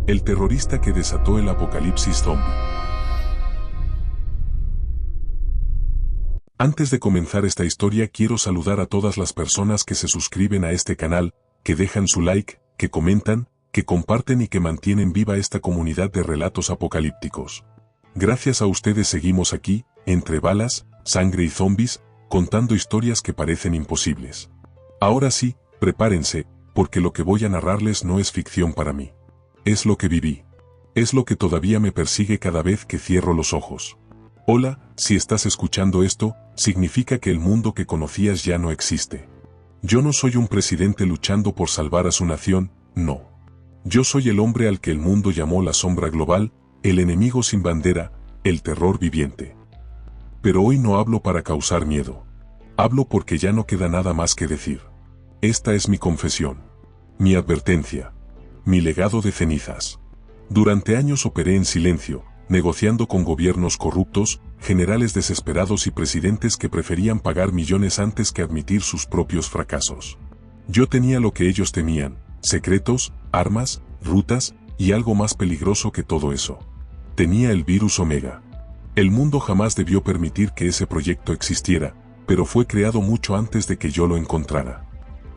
El terrorista que desató el apocalipsis zombie. Antes de comenzar esta historia quiero saludar a todas las personas que se suscriben a este canal, que dejan su like, que comentan, que comparten y que mantienen viva esta comunidad de relatos apocalípticos. Gracias a ustedes seguimos aquí, entre balas, sangre y zombies, contando historias que parecen imposibles. Ahora sí, prepárense, porque lo que voy a narrarles no es ficción para mí. Es lo que viví. Es lo que todavía me persigue cada vez que cierro los ojos. Hola, si estás escuchando esto, significa que el mundo que conocías ya no existe. Yo no soy un presidente luchando por salvar a su nación, no. Yo soy el hombre al que el mundo llamó la sombra global, el enemigo sin bandera, el terror viviente. Pero hoy no hablo para causar miedo. Hablo porque ya no queda nada más que decir. Esta es mi confesión. Mi advertencia. Mi legado de cenizas. Durante años operé en silencio, negociando con gobiernos corruptos, generales desesperados y presidentes que preferían pagar millones antes que admitir sus propios fracasos. Yo tenía lo que ellos temían, secretos, armas, rutas, y algo más peligroso que todo eso. Tenía el virus Omega. El mundo jamás debió permitir que ese proyecto existiera, pero fue creado mucho antes de que yo lo encontrara.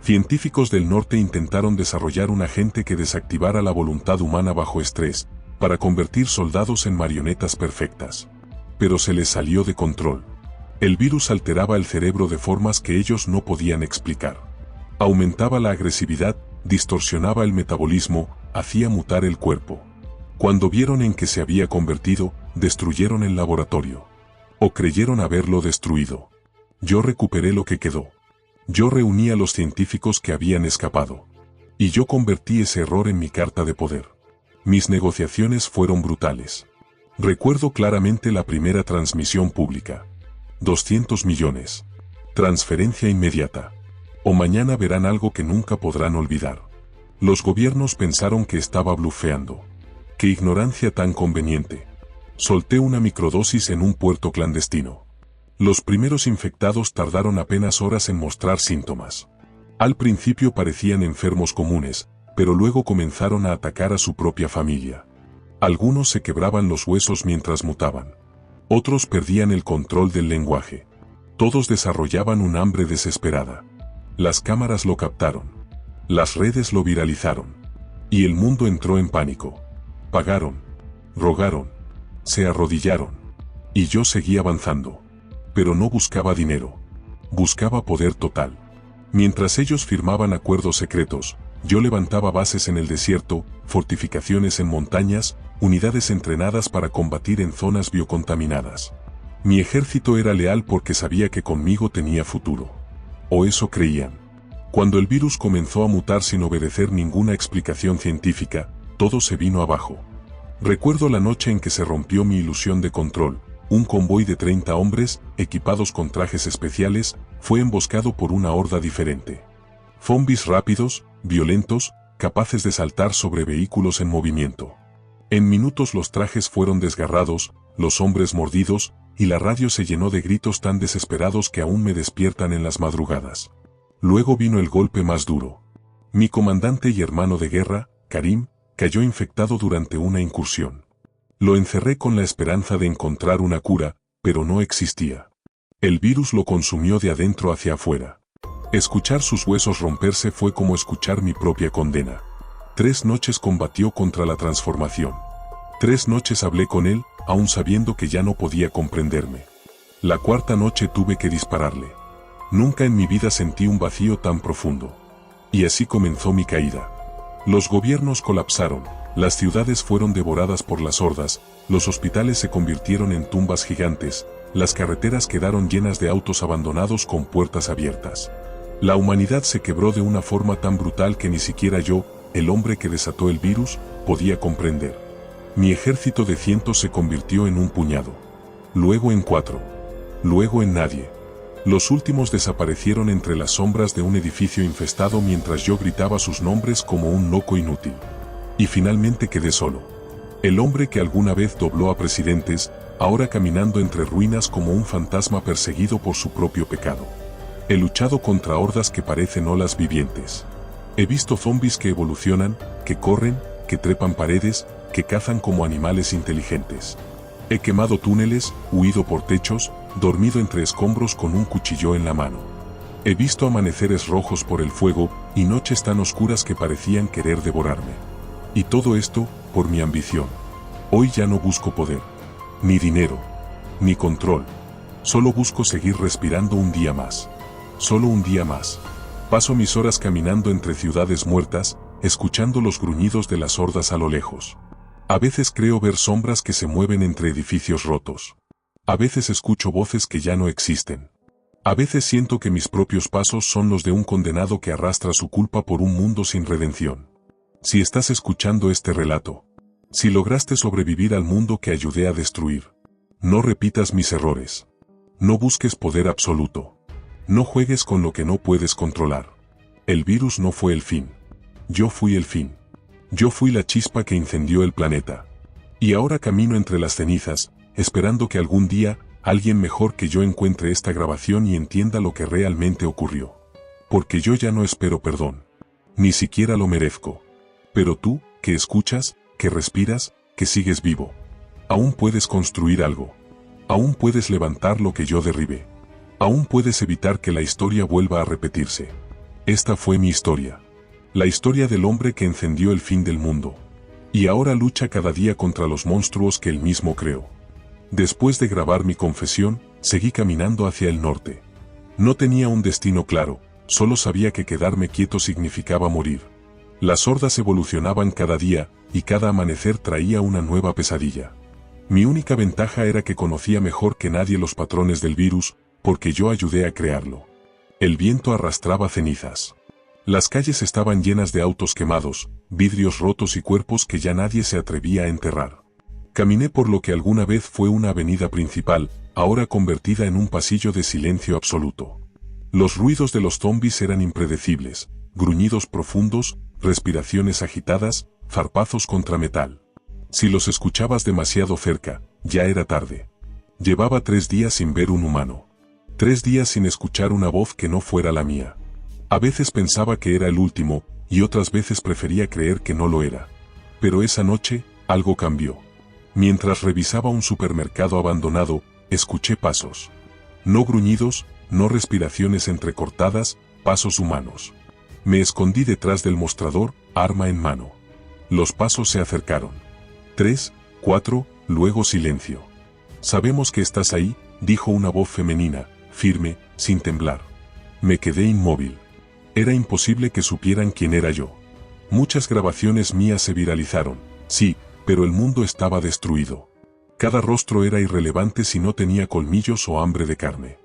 Científicos del norte intentaron desarrollar un agente que desactivara la voluntad humana bajo estrés, para convertir soldados en marionetas perfectas. Pero se les salió de control. El virus alteraba el cerebro de formas que ellos no podían explicar. Aumentaba la agresividad, distorsionaba el metabolismo, hacía mutar el cuerpo. Cuando vieron en qué se había convertido, destruyeron el laboratorio. O creyeron haberlo destruido. Yo recuperé lo que quedó. Yo reuní a los científicos que habían escapado. Y yo convertí ese error en mi carta de poder. Mis negociaciones fueron brutales. Recuerdo claramente la primera transmisión pública. 200 millones. Transferencia inmediata. O mañana verán algo que nunca podrán olvidar. Los gobiernos pensaron que estaba blufeando. ¡Qué ignorancia tan conveniente! Solté una microdosis en un puerto clandestino. Los primeros infectados tardaron apenas horas en mostrar síntomas. Al principio parecían enfermos comunes, pero luego comenzaron a atacar a su propia familia. Algunos se quebraban los huesos mientras mutaban. Otros perdían el control del lenguaje. Todos desarrollaban un hambre desesperada. Las cámaras lo captaron. Las redes lo viralizaron. Y el mundo entró en pánico. Pagaron. Rogaron. Se arrodillaron. Y yo seguí avanzando. Pero no buscaba dinero. Buscaba poder total. Mientras ellos firmaban acuerdos secretos, yo levantaba bases en el desierto, fortificaciones en montañas, unidades entrenadas para combatir en zonas biocontaminadas. Mi ejército era leal porque sabía que conmigo tenía futuro. O eso creían. Cuando el virus comenzó a mutar sin obedecer ninguna explicación científica, todo se vino abajo. Recuerdo la noche en que se rompió mi ilusión de control. Un convoy de 30 hombres, equipados con trajes especiales, fue emboscado por una horda diferente. Zombies rápidos, violentos, capaces de saltar sobre vehículos en movimiento. En minutos los trajes fueron desgarrados, los hombres mordidos, y la radio se llenó de gritos tan desesperados que aún me despiertan en las madrugadas. Luego vino el golpe más duro. Mi comandante y hermano de guerra, Karim, cayó infectado durante una incursión. Lo encerré con la esperanza de encontrar una cura, pero no existía. El virus lo consumió de adentro hacia afuera. Escuchar sus huesos romperse fue como escuchar mi propia condena. 3 noches combatió contra la transformación. 3 noches hablé con él, aún sabiendo que ya no podía comprenderme. La 4ª noche tuve que dispararle. Nunca en mi vida sentí un vacío tan profundo. Y así comenzó mi caída. Los gobiernos colapsaron. Las ciudades fueron devoradas por las hordas, los hospitales se convirtieron en tumbas gigantes, las carreteras quedaron llenas de autos abandonados con puertas abiertas. La humanidad se quebró de una forma tan brutal que ni siquiera yo, el hombre que desató el virus, podía comprender. Mi ejército de cientos se convirtió en un puñado. Luego en 4. Luego en nadie. Los últimos desaparecieron entre las sombras de un edificio infestado mientras yo gritaba sus nombres como un loco inútil. Y finalmente quedé solo. El hombre que alguna vez dobló a presidentes, ahora caminando entre ruinas como un fantasma perseguido por su propio pecado. He luchado contra hordas que parecen olas vivientes. He visto zombies que evolucionan, que corren, que trepan paredes, que cazan como animales inteligentes. He quemado túneles, huido por techos, dormido entre escombros con un cuchillo en la mano. He visto amaneceres rojos por el fuego y noches tan oscuras que parecían querer devorarme. Y todo esto, por mi ambición. Hoy ya no busco poder, ni dinero, ni control. Solo busco seguir respirando un día más. Solo un día más. Paso mis horas caminando entre ciudades muertas, escuchando los gruñidos de las hordas a lo lejos. A veces creo ver sombras que se mueven entre edificios rotos. A veces escucho voces que ya no existen. A veces siento que mis propios pasos son los de un condenado que arrastra su culpa por un mundo sin redención. Si estás escuchando este relato, si lograste sobrevivir al mundo que ayudé a destruir, no repitas mis errores. No busques poder absoluto. No juegues con lo que no puedes controlar. El virus no fue el fin. Yo fui el fin. Yo fui la chispa que incendió el planeta. Y ahora camino entre las cenizas, esperando que algún día, alguien mejor que yo encuentre esta grabación y entienda lo que realmente ocurrió. Porque yo ya no espero perdón. Ni siquiera lo merezco. Pero tú, que escuchas, que respiras, que sigues vivo. Aún puedes construir algo. Aún puedes levantar lo que yo derribé. Aún puedes evitar que la historia vuelva a repetirse. Esta fue mi historia. La historia del hombre que encendió el fin del mundo. Y ahora lucha cada día contra los monstruos que él mismo creó. Después de grabar mi confesión, seguí caminando hacia el norte. No tenía un destino claro, solo sabía que quedarme quieto significaba morir. Las hordas evolucionaban cada día, y cada amanecer traía una nueva pesadilla. Mi única ventaja era que conocía mejor que nadie los patrones del virus, porque yo ayudé a crearlo. El viento arrastraba cenizas. Las calles estaban llenas de autos quemados, vidrios rotos y cuerpos que ya nadie se atrevía a enterrar. Caminé por lo que alguna vez fue una avenida principal, ahora convertida en un pasillo de silencio absoluto. Los ruidos de los zombies eran impredecibles, gruñidos profundos, respiraciones agitadas, zarpazos contra metal. Si los escuchabas demasiado cerca, ya era tarde. Llevaba 3 días sin ver un humano. 3 días sin escuchar una voz que no fuera la mía. A veces pensaba que era el último, y otras veces prefería creer que no lo era. Pero esa noche, algo cambió. Mientras revisaba un supermercado abandonado, escuché pasos. No gruñidos, no respiraciones entrecortadas, pasos humanos. Me escondí detrás del mostrador, arma en mano. Los pasos se acercaron. 3, 4, luego silencio. Sabemos que estás ahí, dijo una voz femenina, firme, sin temblar. Me quedé inmóvil. Era imposible que supieran quién era yo. Muchas grabaciones mías se viralizaron, sí, pero el mundo estaba destruido. Cada rostro era irrelevante si no tenía colmillos o hambre de carne.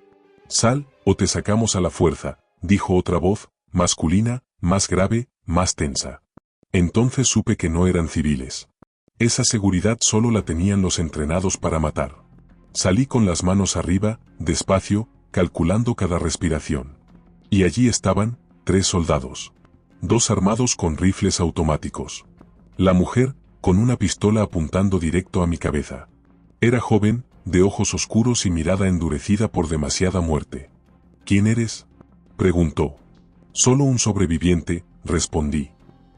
Sal, o te sacamos a la fuerza, dijo otra voz, masculina, más grave, más tensa. Entonces supe que no eran civiles. Esa seguridad solo la tenían los entrenados para matar. Salí con las manos arriba, despacio, calculando cada respiración. Y allí estaban, 3 soldados. 2 armados con rifles automáticos. La mujer, con una pistola apuntando directo a mi cabeza. Era joven, de ojos oscuros y mirada endurecida por demasiada muerte. ¿Quién eres?, preguntó. Solo un sobreviviente, respondí.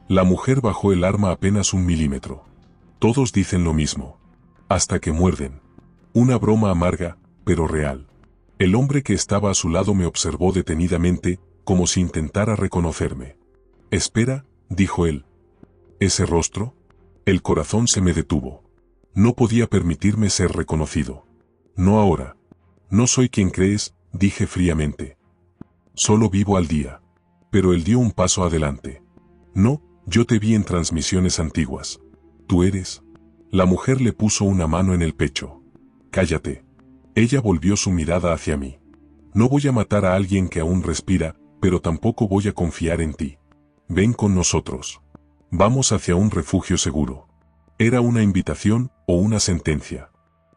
La mujer bajó el arma apenas 1 milímetro. Todos dicen lo mismo. Hasta que muerden. Una broma amarga, pero real. El hombre que estaba a su lado me observó detenidamente, como si intentara reconocerme. Espera, dijo él. ¿Ese rostro? El corazón se me detuvo. No podía permitirme ser reconocido. No ahora. No soy quien crees, dije fríamente. Solo vivo al día. Pero él dio un paso adelante. No, yo te vi en transmisiones antiguas. ¿Tú eres? La mujer le puso una mano en el pecho. Cállate. Ella volvió su mirada hacia mí. No voy a matar a alguien que aún respira, pero tampoco voy a confiar en ti. Ven con nosotros. Vamos hacia un refugio seguro. ¿Era una invitación o una sentencia?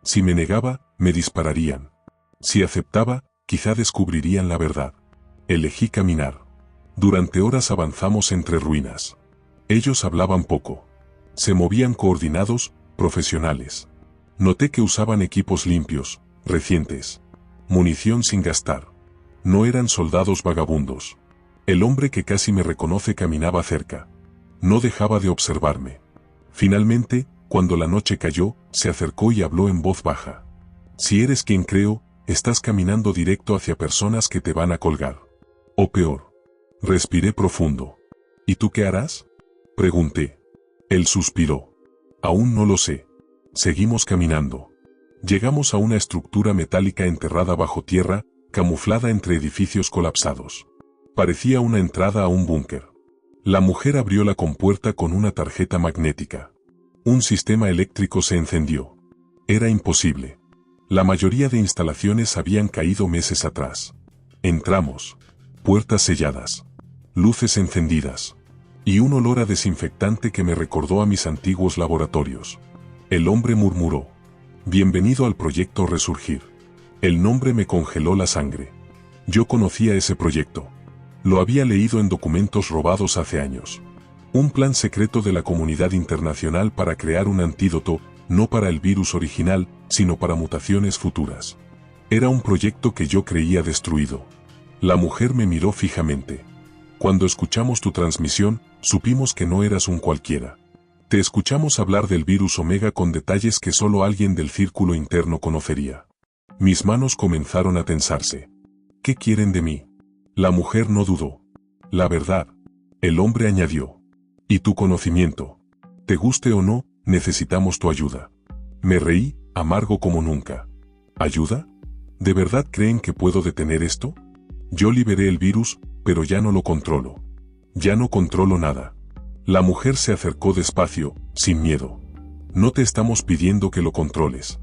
Si me negaba, me dispararían. Si aceptaba, quizá descubrirían la verdad. Elegí caminar. Durante horas avanzamos entre ruinas. Ellos hablaban poco. Se movían coordinados, profesionales. Noté que usaban equipos limpios, recientes. Munición sin gastar. No eran soldados vagabundos. El hombre que casi me reconoce caminaba cerca. No dejaba de observarme. Finalmente, cuando la noche cayó, se acercó y habló en voz baja. Si eres quien creo, estás caminando directo hacia personas que te van a colgar. O peor. Respiré profundo. ¿Y tú qué harás? Pregunté. Él suspiró. Aún no lo sé. Seguimos caminando. Llegamos a una estructura metálica enterrada bajo tierra, camuflada entre edificios colapsados. Parecía una entrada a un búnker. La mujer abrió la compuerta con una tarjeta magnética. Un sistema eléctrico se encendió. Era imposible. La mayoría de instalaciones habían caído meses atrás. Entramos. Puertas selladas. Luces encendidas. Y un olor a desinfectante que me recordó a mis antiguos laboratorios. El hombre murmuró. Bienvenido al proyecto Resurgir. El nombre me congeló la sangre. Yo conocía ese proyecto. Lo había leído en documentos robados hace años. Un plan secreto de la comunidad internacional para crear un antídoto, no para el virus original, sino para mutaciones futuras. Era un proyecto que yo creía destruido. La mujer me miró fijamente. Cuando escuchamos tu transmisión, supimos que no eras un cualquiera. Te escuchamos hablar del virus Omega con detalles que solo alguien del círculo interno conocería. Mis manos comenzaron a tensarse. ¿Qué quieren de mí? La mujer no dudó. La verdad. El hombre añadió. Y tu conocimiento. Te guste o no, necesitamos tu ayuda. Me reí, amargo como nunca. ¿Ayuda? ¿De verdad creen que puedo detener esto? Yo liberé el virus, pero ya no lo controlo. Ya no controlo nada. La mujer se acercó despacio, sin miedo. No te estamos pidiendo que lo controles.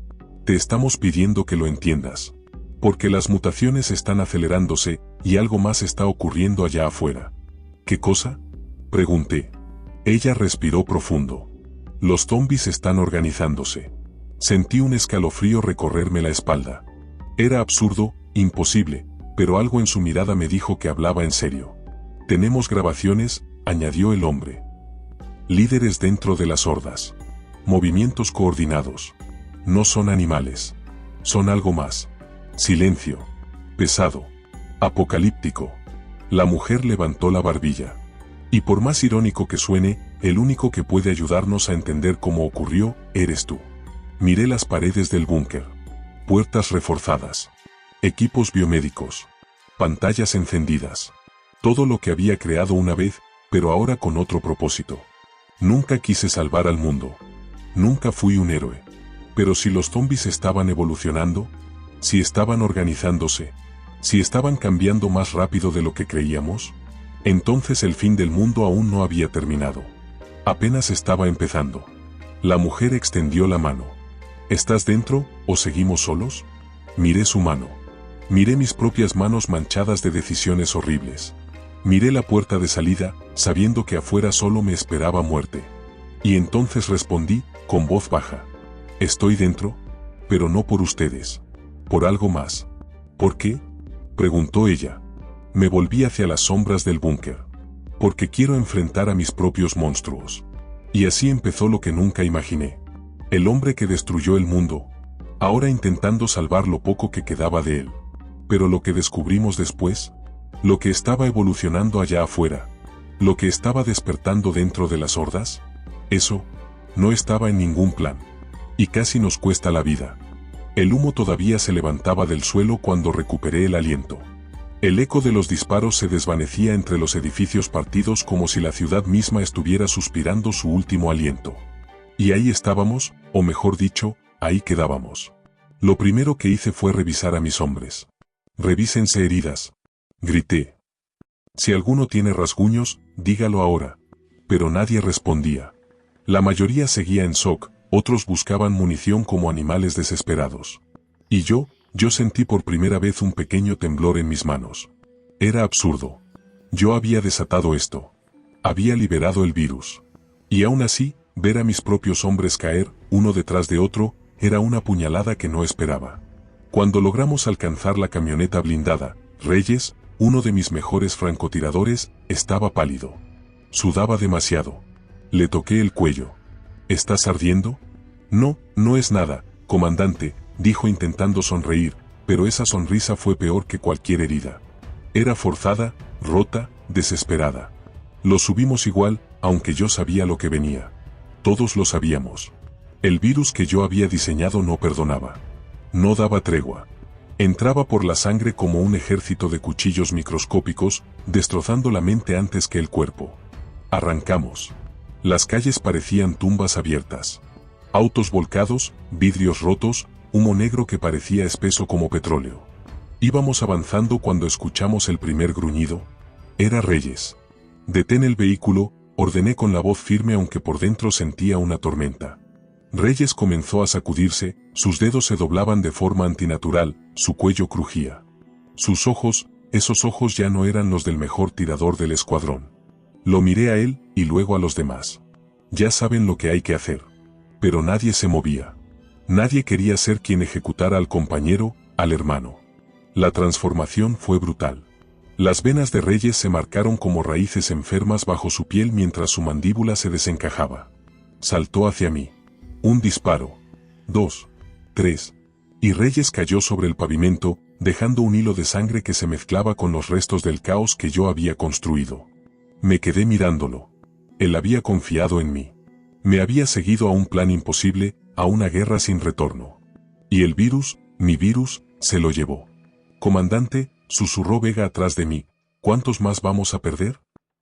Te estamos pidiendo que lo entiendas. Porque las mutaciones están acelerándose y algo más está ocurriendo allá afuera. ¿Qué cosa? Pregunté. Ella respiró profundo. Los zombies están organizándose. Sentí un escalofrío recorrerme la espalda. Era absurdo, imposible, pero algo en su mirada me dijo que hablaba en serio. Tenemos grabaciones, añadió el hombre. Líderes dentro de las hordas. Movimientos coordinados. No son animales. Son algo más. Silencio. Pesado. Apocalíptico. La mujer levantó la barbilla. Y por más irónico que suene, el único que puede ayudarnos a entender cómo ocurrió, eres tú. Miré las paredes del búnker. Puertas reforzadas. Equipos biomédicos. Pantallas encendidas. Todo lo que había creado una vez, pero ahora con otro propósito. Nunca quise salvar al mundo. Nunca fui un héroe. Pero si los zombies estaban evolucionando, si estaban organizándose, si estaban cambiando más rápido de lo que creíamos, entonces el fin del mundo aún no había terminado. Apenas estaba empezando. La mujer extendió la mano. ¿Estás dentro, o seguimos solos? Miré su mano. Miré mis propias manos manchadas de decisiones horribles. Miré la puerta de salida, sabiendo que afuera solo me esperaba muerte. Y entonces respondí, con voz baja. Estoy dentro, pero no por ustedes. Por algo más. ¿Por qué? Preguntó ella. Me volví hacia las sombras del búnker. Porque quiero enfrentar a mis propios monstruos. Y así empezó lo que nunca imaginé. El hombre que destruyó el mundo. Ahora intentando salvar lo poco que quedaba de él. Pero lo que descubrimos después, lo que estaba evolucionando allá afuera, lo que estaba despertando dentro de las hordas, eso no estaba en ningún plan. Y casi nos cuesta la vida. El humo todavía se levantaba del suelo cuando recuperé el aliento. El eco de los disparos se desvanecía entre los edificios partidos como si la ciudad misma estuviera suspirando su último aliento. Y ahí estábamos, o mejor dicho, ahí quedábamos. Lo primero que hice fue revisar a mis hombres. Revísense heridas. Grité. Si alguno tiene rasguños, dígalo ahora. Pero nadie respondía. La mayoría seguía en shock, otros buscaban munición como animales desesperados. Y yo sentí por primera vez un pequeño temblor en mis manos. Era absurdo. Yo había desatado esto. Había liberado el virus. Y aún así, ver a mis propios hombres caer, uno detrás de otro, era una puñalada que no esperaba. Cuando logramos alcanzar la camioneta blindada, Reyes, uno de mis mejores francotiradores, estaba pálido. Sudaba demasiado. Le toqué el cuello. ¿Estás ardiendo? No, no es nada, comandante, dijo intentando sonreír, pero esa sonrisa fue peor que cualquier herida. Era forzada, rota, desesperada. Lo subimos igual, aunque yo sabía lo que venía. Todos lo sabíamos. El virus que yo había diseñado no perdonaba. No daba tregua. Entraba por la sangre como un ejército de cuchillos microscópicos, destrozando la mente antes que el cuerpo. Arrancamos. Las calles parecían tumbas abiertas. Autos volcados, vidrios rotos, humo negro que parecía espeso como petróleo. Íbamos avanzando cuando escuchamos el primer gruñido. Era Reyes. «Detén el vehículo», ordené con la voz firme aunque por dentro sentía una tormenta. Reyes comenzó a sacudirse, sus dedos se doblaban de forma antinatural, su cuello crujía. Sus ojos, esos ojos ya no eran los del mejor tirador del escuadrón. Lo miré a él, y luego a los demás. Ya saben lo que hay que hacer. Pero nadie se movía. Nadie quería ser quien ejecutara al compañero, al hermano. La transformación fue brutal. Las venas de Reyes se marcaron como raíces enfermas bajo su piel mientras su mandíbula se desencajaba. Saltó hacia mí. Un disparo. 2. 3. Y Reyes cayó sobre el pavimento, dejando un hilo de sangre que se mezclaba con los restos del caos que yo había construido. Me quedé mirándolo. Él había confiado en mí. Me había seguido a un plan imposible, a una guerra sin retorno. Y el virus, mi virus, se lo llevó. «Comandante», susurró Vega atrás de mí, «¿cuántos más vamos a perder?»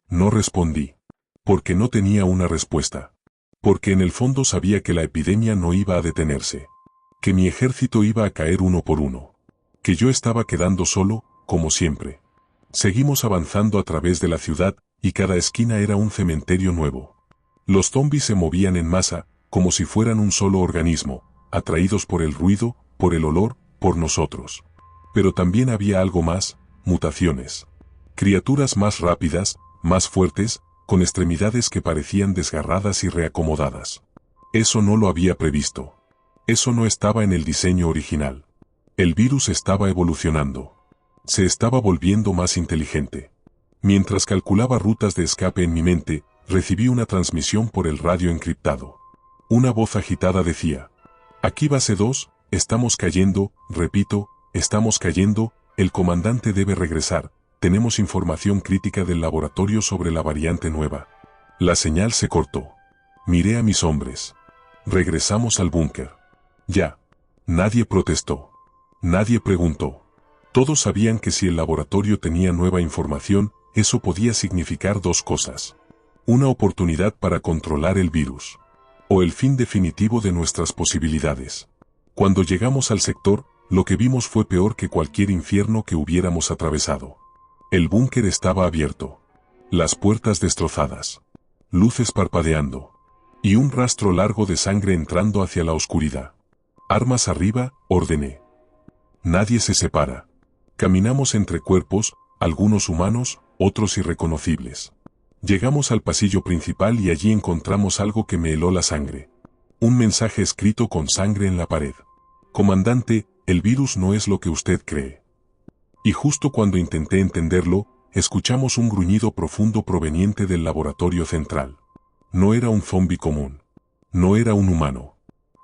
No respondí. Porque no tenía una respuesta. Porque en el fondo sabía que la epidemia no iba a detenerse. Que mi ejército iba a caer uno por uno. Que yo estaba quedando solo, como siempre. Seguimos avanzando a través de la ciudad, y cada esquina era un cementerio nuevo. Los zombies se movían en masa, como si fueran un solo organismo, atraídos por el ruido, por el olor, por nosotros. Pero también había algo más, mutaciones. Criaturas más rápidas, más fuertes, con extremidades que parecían desgarradas y reacomodadas. Eso no lo había previsto. Eso no estaba en el diseño original. El virus estaba evolucionando. Se estaba volviendo más inteligente. Mientras calculaba rutas de escape en mi mente, recibí una transmisión por el radio encriptado. Una voz agitada decía: «Aquí base 2, estamos cayendo, repito, estamos cayendo, el comandante debe regresar, tenemos información crítica del laboratorio sobre la variante nueva». La señal se cortó. Miré a mis hombres. Regresamos al búnker. Ya. Nadie protestó. Nadie preguntó. Todos sabían que si el laboratorio tenía nueva información, eso podía significar dos cosas. Una oportunidad para controlar el virus. O el fin definitivo de nuestras posibilidades. Cuando llegamos al sector, lo que vimos fue peor que cualquier infierno que hubiéramos atravesado. El búnker estaba abierto. Las puertas destrozadas. Luces parpadeando. Y un rastro largo de sangre entrando hacia la oscuridad. «Armas arriba», ordené. Nadie se separa. Caminamos entre cuerpos, algunos humanos, otros irreconocibles. Llegamos al pasillo principal y allí encontramos algo que me heló la sangre. Un mensaje escrito con sangre en la pared. «Comandante, el virus no es lo que usted cree». Y justo cuando intenté entenderlo, escuchamos un gruñido profundo proveniente del laboratorio central. No era un zombi común. No era un humano.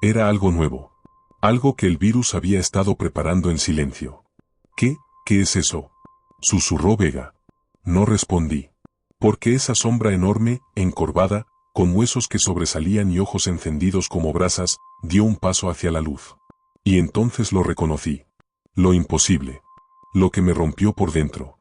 Era algo nuevo. Algo que el virus había estado preparando en silencio. «¿Qué? ¿Qué es eso?», susurró Vega. No respondí. Porque esa sombra enorme, encorvada, con huesos que sobresalían y ojos encendidos como brasas, dio un paso hacia la luz. Y entonces lo reconocí. Lo imposible. Lo que me rompió por dentro.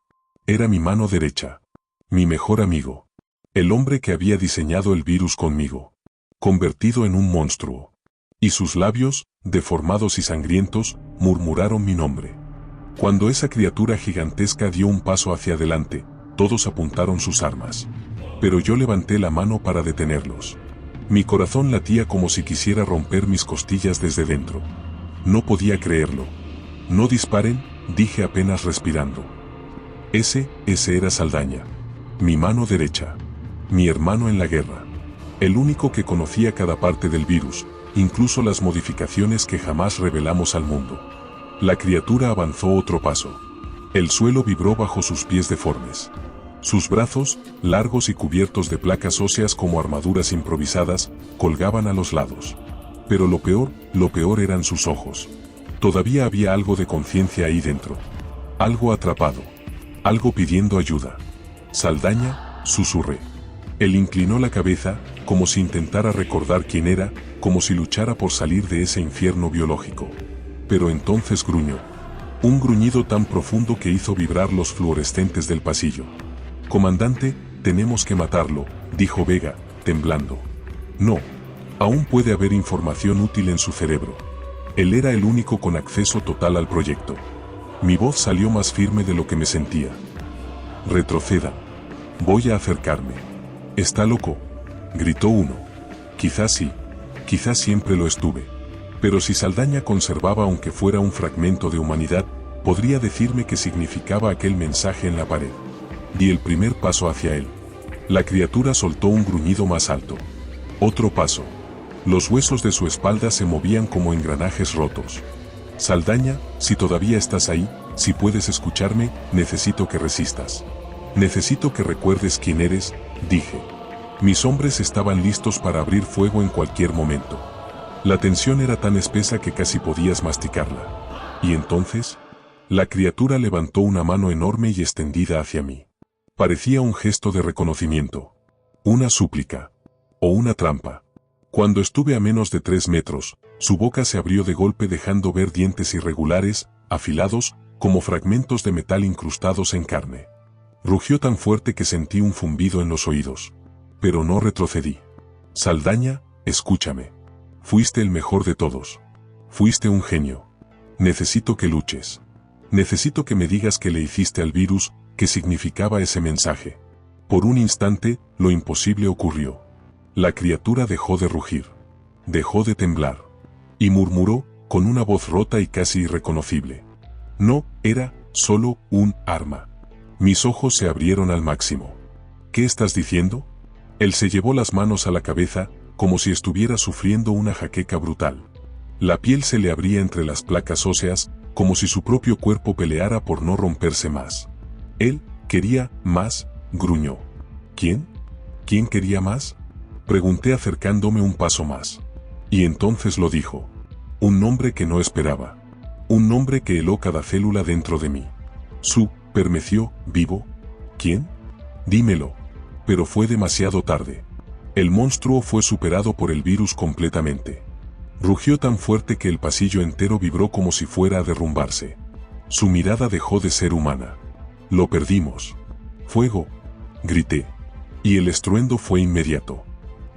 Era mi mano derecha. Mi mejor amigo. El hombre que había diseñado el virus conmigo. Convertido en un monstruo. Y sus labios, deformados y sangrientos, murmuraron mi nombre. Cuando esa criatura gigantesca dio un paso hacia adelante, todos apuntaron sus armas. Pero yo levanté la mano para detenerlos. Mi corazón latía como si quisiera romper mis costillas desde dentro. No podía creerlo. «No disparen», dije apenas respirando. Ese era Saldaña. Mi mano derecha. Mi hermano en la guerra. El único que conocía cada parte del virus, incluso las modificaciones que jamás revelamos al mundo. La criatura avanzó otro paso. El suelo vibró bajo sus pies deformes. Sus brazos, largos y cubiertos de placas óseas como armaduras improvisadas, colgaban a los lados. Pero lo peor eran sus ojos. Todavía había algo de conciencia ahí dentro. Algo atrapado. Algo pidiendo ayuda. «Saldaña», susurré. Él inclinó la cabeza, como si intentara recordar quién era, como si luchara por salir de ese infierno biológico. Pero entonces gruñó. Un gruñido tan profundo que hizo vibrar los fluorescentes del pasillo. «Comandante, tenemos que matarlo», dijo Vega, temblando. «No. Aún puede haber información útil en su cerebro». Él era el único con acceso total al proyecto. Mi voz salió más firme de lo que me sentía. «Retroceda. Voy a acercarme». «¿Está loco?», gritó uno. «Quizás sí. Quizás siempre lo estuve. Pero si Saldaña conservaba aunque fuera un fragmento de humanidad, podría decirme qué significaba aquel mensaje en la pared». Di el primer paso hacia él. La criatura soltó un gruñido más alto. Otro paso. Los huesos de su espalda se movían como engranajes rotos. «Saldaña, si todavía estás ahí, si puedes escucharme, necesito que resistas. Necesito que recuerdes quién eres», dije. Mis hombres estaban listos para abrir fuego en cualquier momento. La tensión era tan espesa que casi podías masticarla. Y entonces, la criatura levantó una mano enorme y extendida hacia mí. Parecía un gesto de reconocimiento. Una súplica. O una trampa. Cuando estuve a menos de 3 metros, su boca se abrió de golpe dejando ver dientes irregulares, afilados, como fragmentos de metal incrustados en carne. Rugió tan fuerte que sentí un zumbido en los oídos. Pero no retrocedí. «Saldaña, escúchame. Fuiste el mejor de todos. Fuiste un genio. Necesito que luches. Necesito que me digas qué le hiciste al virus, qué significaba ese mensaje». Por un instante, lo imposible ocurrió. La criatura dejó de rugir. Dejó de temblar. Y murmuró, con una voz rota y casi irreconocible. No, era solo un arma. Mis ojos se abrieron al máximo. «¿Qué estás diciendo?». Él se llevó las manos a la cabeza, como si estuviera sufriendo una jaqueca brutal. La piel se le abría entre las placas óseas, como si su propio cuerpo peleara por no romperse más. Él quería más, gruñó. ¿Quién? ¿Quién quería más? Pregunté acercándome un paso más. Y entonces lo dijo. Un nombre que no esperaba. Un nombre que heló cada célula dentro de mí. Permeció, vivo. ¿Quién? Dímelo. Pero fue demasiado tarde. El monstruo fue superado por el virus completamente. Rugió tan fuerte que el pasillo entero vibró como si fuera a derrumbarse. Su mirada dejó de ser humana. Lo perdimos. «Fuego», grité. Y el estruendo fue inmediato.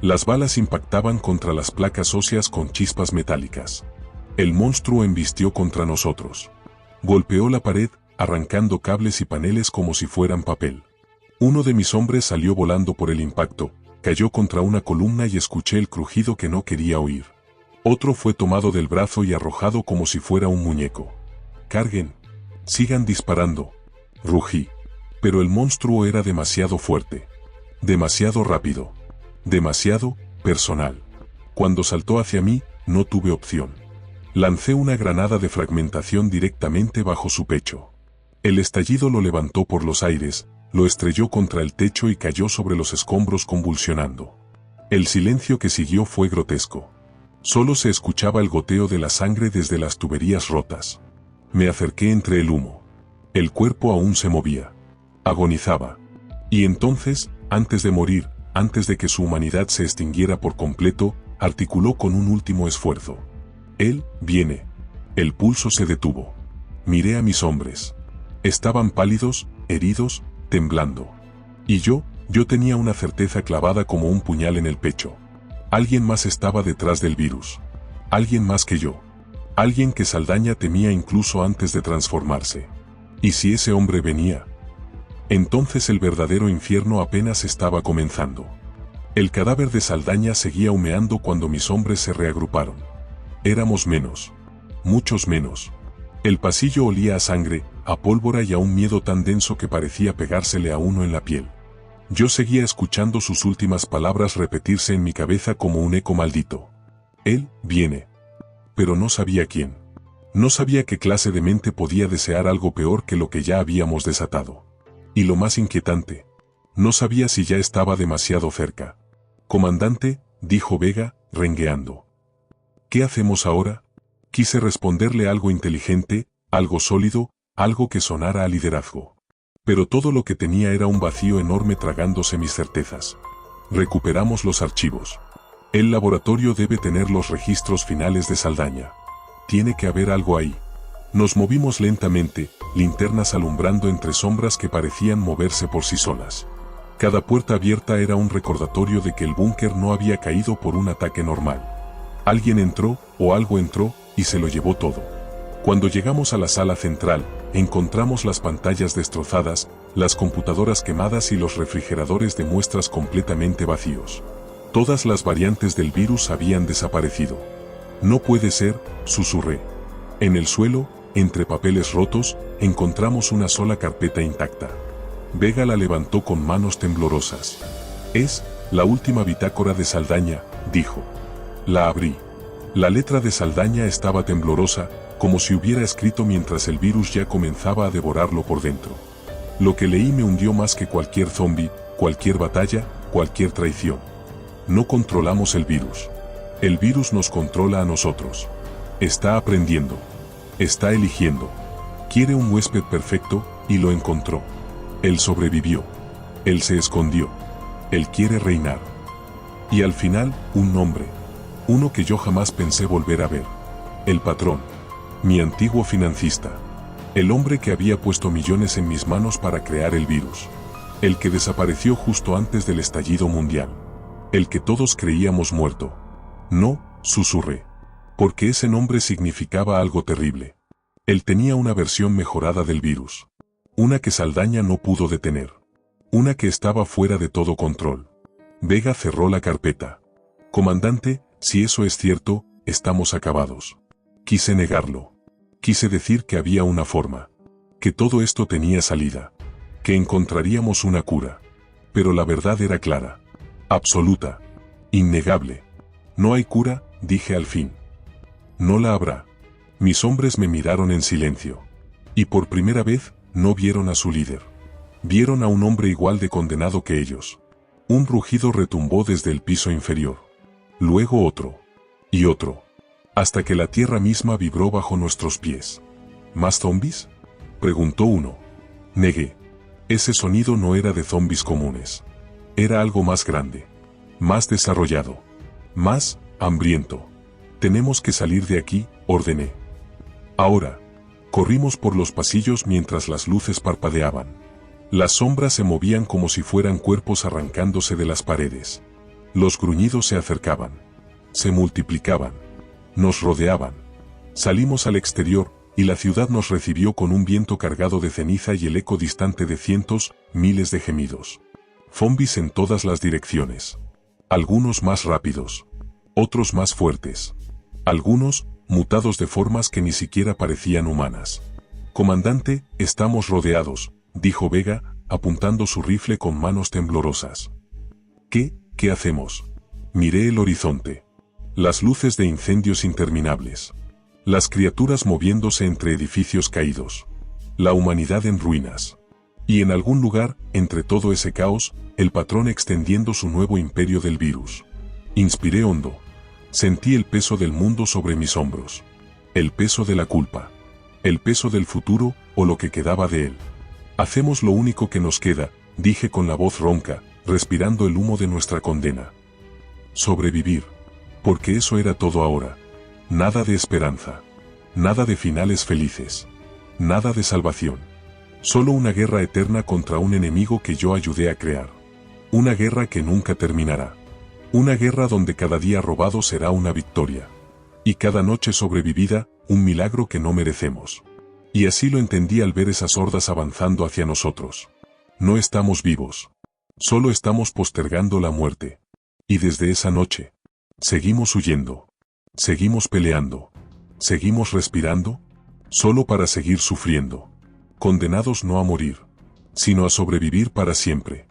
Las balas impactaban contra las placas óseas con chispas metálicas. El monstruo embistió contra nosotros. Golpeó la pared, arrancando cables y paneles como si fueran papel. Uno de mis hombres salió volando por el impacto, cayó contra una columna y escuché el crujido que no quería oír. Otro fue tomado del brazo y arrojado como si fuera un muñeco. «Carguen. Sigan disparando», rugí. Pero el monstruo era demasiado fuerte. Demasiado rápido. Demasiado personal. Cuando saltó hacia mí, no tuve opción. Lancé una granada de fragmentación directamente bajo su pecho. El estallido lo levantó por los aires, lo estrelló contra el techo y cayó sobre los escombros convulsionando. El silencio que siguió fue grotesco. Solo se escuchaba el goteo de la sangre desde las tuberías rotas. Me acerqué entre el humo. El cuerpo aún se movía. Agonizaba. Y entonces, antes de morir, antes de que su humanidad se extinguiera por completo, articuló con un último esfuerzo. «Él viene». El pulso se detuvo. Miré a mis hombres. Estaban pálidos, heridos, temblando. Y yo tenía una certeza clavada como un puñal en el pecho. Alguien más estaba detrás del virus. Alguien más que yo. Alguien que Saldaña temía incluso antes de transformarse. ¿Y si ese hombre venía? Entonces el verdadero infierno apenas estaba comenzando. El cadáver de Saldaña seguía humeando cuando mis hombres se reagruparon. Éramos menos. Muchos menos. El pasillo olía a sangre, a pólvora y a un miedo tan denso que parecía pegársele a uno en la piel. Yo seguía escuchando sus últimas palabras repetirse en mi cabeza como un eco maldito. «Él viene». Pero no sabía quién. No sabía qué clase de mente podía desear algo peor que lo que ya habíamos desatado. Y lo más inquietante, no sabía si ya estaba demasiado cerca. «Comandante», dijo Vega, rengueando. «¿Qué hacemos ahora?». Quise responderle algo inteligente, algo sólido, algo que sonara a liderazgo. Pero todo lo que tenía era un vacío enorme tragándose mis certezas. Recuperamos los archivos. El laboratorio debe tener los registros finales de Saldaña. Tiene que haber algo ahí. Nos movimos lentamente, linternas alumbrando entre sombras que parecían moverse por sí solas. Cada puerta abierta era un recordatorio de que el búnker no había caído por un ataque normal. Alguien entró, o algo entró, y se lo llevó todo. Cuando llegamos a la sala central, encontramos las pantallas destrozadas, las computadoras quemadas y los refrigeradores de muestras completamente vacíos. Todas las variantes del virus habían desaparecido. No puede ser, susurré. En el suelo, entre papeles rotos, encontramos una sola carpeta intacta. Vega la levantó con manos temblorosas. Es la última bitácora de Saldaña, dijo. La abrí. La letra de Saldaña estaba temblorosa, como si hubiera escrito mientras el virus ya comenzaba a devorarlo por dentro. Lo que leí me hundió más que cualquier zombi, cualquier batalla, cualquier traición. No controlamos el virus. El virus nos controla a nosotros. Está aprendiendo. Está eligiendo. Quiere un huésped perfecto, y lo encontró. Él sobrevivió. Él se escondió. Él quiere reinar. Y al final, un nombre. Uno que yo jamás pensé volver a ver. El patrón. Mi antiguo financista. El hombre que había puesto millones en mis manos para crear el virus. El que desapareció justo antes del estallido mundial. El que todos creíamos muerto. No, susurré. Porque ese nombre significaba algo terrible. Él tenía una versión mejorada del virus. Una que Saldaña no pudo detener. Una que estaba fuera de todo control. Vega cerró la carpeta. Comandante, si eso es cierto, estamos acabados. Quise negarlo. Quise decir que había una forma. Que todo esto tenía salida. Que encontraríamos una cura. Pero la verdad era clara. Absoluta. Innegable. No hay cura, dije al fin. No la habrá. Mis hombres me miraron en silencio. Y por primera vez, no vieron a su líder. Vieron a un hombre igual de condenado que ellos. Un rugido retumbó desde el piso inferior. Luego otro. Y otro. Hasta que la tierra misma vibró bajo nuestros pies. ¿Más zombis?, preguntó uno. Negué. Ese sonido no era de zombis comunes. Era algo más grande. Más desarrollado. Más hambriento. Tenemos que salir de aquí, ordené. Ahora. Corrimos por los pasillos mientras las luces parpadeaban. Las sombras se movían como si fueran cuerpos arrancándose de las paredes. Los gruñidos se acercaban. Se multiplicaban. Nos rodeaban. Salimos al exterior, y la ciudad nos recibió con un viento cargado de ceniza y el eco distante de cientos, miles de gemidos. Zombis en todas las direcciones. Algunos más rápidos. Otros más fuertes. Algunos, mutados de formas que ni siquiera parecían humanas. Comandante, estamos rodeados, dijo Vega, apuntando su rifle con manos temblorosas. ¿Qué hacemos? Miré el horizonte. Las luces de incendios interminables. Las criaturas moviéndose entre edificios caídos. La humanidad en ruinas. Y en algún lugar, entre todo ese caos, el patrón extendiendo su nuevo imperio del virus. Inspiré hondo. Sentí el peso del mundo sobre mis hombros. El peso de la culpa. El peso del futuro, o lo que quedaba de él. Hacemos lo único que nos queda, dije con la voz ronca, respirando el humo de nuestra condena. Sobrevivir. Porque eso era todo ahora. Nada de esperanza. Nada de finales felices. Nada de salvación. Solo una guerra eterna contra un enemigo que yo ayudé a crear. Una guerra que nunca terminará. Una guerra donde cada día robado será una victoria. Y cada noche sobrevivida, un milagro que no merecemos. Y así lo entendí al ver esas hordas avanzando hacia nosotros. No estamos vivos. Solo estamos postergando la muerte. Y desde esa noche, seguimos huyendo. Seguimos peleando. Seguimos respirando, solo para seguir sufriendo. Condenados no a morir, sino a sobrevivir para siempre.